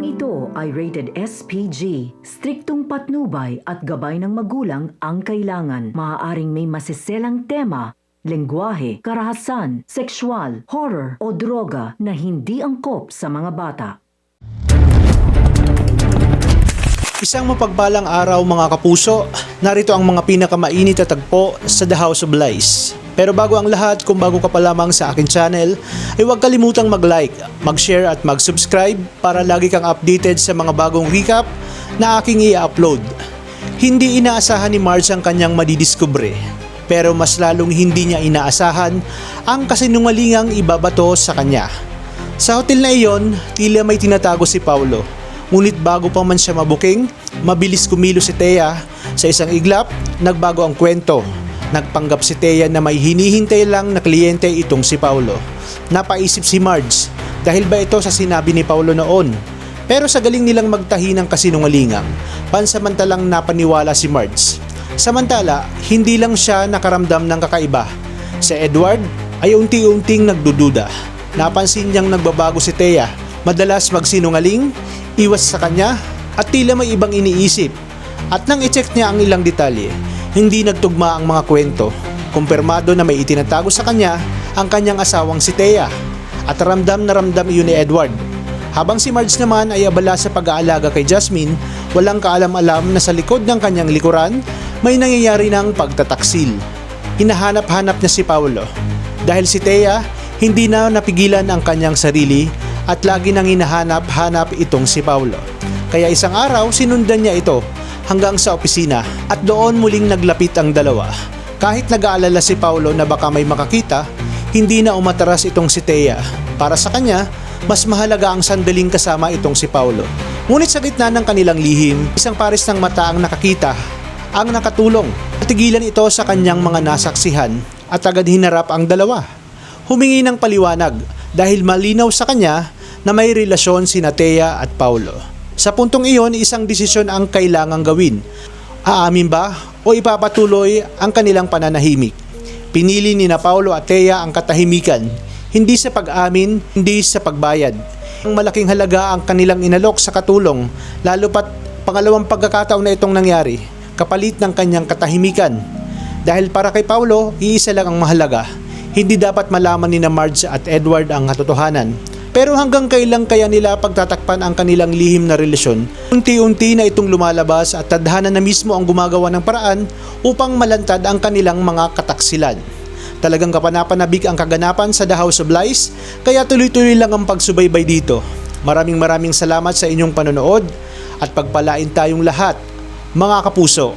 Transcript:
Programang ito ay rated SPG. Striktong patnubay at gabay ng magulang ang kailangan. Maaaring may masiselang tema, lengguwahe, karahasan, sexual, horror o droga na hindi angkop sa mga bata. Isang mapagpalang araw mga kapuso, narito ang mga pinakamainit na tagpo sa The House of Lies. Pero bago ang lahat, kung bago ka pa lamang sa akin channel, ay huwag kalimutang mag-like, mag-share at mag-subscribe para lagi kang updated sa mga bagong recap na aking i-upload. Hindi inaasahan ni Marge ang kanyang madidiskubre, pero mas lalong hindi niya inaasahan ang kasinungalingang ibabato sa kanya. Sa hotel na iyon, tila may tinatago si Paulo. Ngunit bago pa man siya mabuking, mabilis kumilos si Thea. Sa isang iglap, nagbago ang kwento. Nagpanggap si Thea na may hinihintay lang na kliyente itong si Paulo. Napaisip si Marge, dahil ba ito sa sinabi ni Paulo noon? Pero sa galing nilang magtahi ng kasinungalingang, pansamantalang napaniwala si Marge. Samantala, hindi lang siya nakaramdam ng kakaiba. Si Edward ay unti-unting nagdududa. Napansin niyang nagbabago si Thea. Madalas magsinungaling, iwas sa kanya, at tila may ibang iniisip. At nang i-check niya ang ilang detalye, hindi nagtugma ang mga kwento. Kumpirmado na may itinatago sa kanya ang kanyang asawang si Thea. At ramdam na ramdam iyon ni Edward. Habang si Marge naman ay abala sa pag-aalaga kay Jasmine, walang kaalam-alam na sa likod ng kanyang likuran, may nangyayari ng pagtataksil. Hinahanap-hanap niya si Paulo. Dahil si Thea, hindi na napigilan ang kanyang sarili at lagi nang hinahanap-hanap itong si Paulo. Kaya isang araw sinundan niya ito hanggang sa opisina at doon muling naglapit ang dalawa. Kahit nag-aalala si Paulo na baka may makakita, hindi na umatras itong si Thea. Para sa kanya, mas mahalaga ang sandaling kasama itong si Paulo. Ngunit sa gitna ng kanilang lihim, isang pares ng mata ang nakakita, ang nakatulong. Natigilan ito sa kanyang mga nasaksihan at agad hinarap ang dalawa. Humingi ng paliwanag dahil malinaw sa kanya na may relasyon sina Thea at Paulo. Sa puntong iyon, isang desisyon ang kailangang gawin. Aamin ba o ipapatuloy ang kanilang pananahimik? Pinili ni na Paulo at Thea ang katahimikan, hindi sa pag-amin, hindi sa pagbayad. Ang malaking halaga ang kanilang inalok sa katulong, lalo pat pangalawang pagkakataon na itong nangyari, kapalit ng kanyang katahimikan. Dahil para kay Paulo, iisa lang ang mahalaga. Hindi dapat malaman ni na Marge at Edward ang katotohanan. Pero hanggang kailan kaya nila pagtatakpan ang kanilang lihim na relasyon? Unti-unti na itong lumalabas at tadhana na mismo ang gumagawa ng paraan upang malantad ang kanilang mga kataksilan. Talagang kapanapanabik ang kaganapan sa The House of Lies, kaya tuloy-tuloy lang ang pagsubaybay dito. Maraming salamat sa inyong panonood at pagpalain tayong lahat, mga kapuso.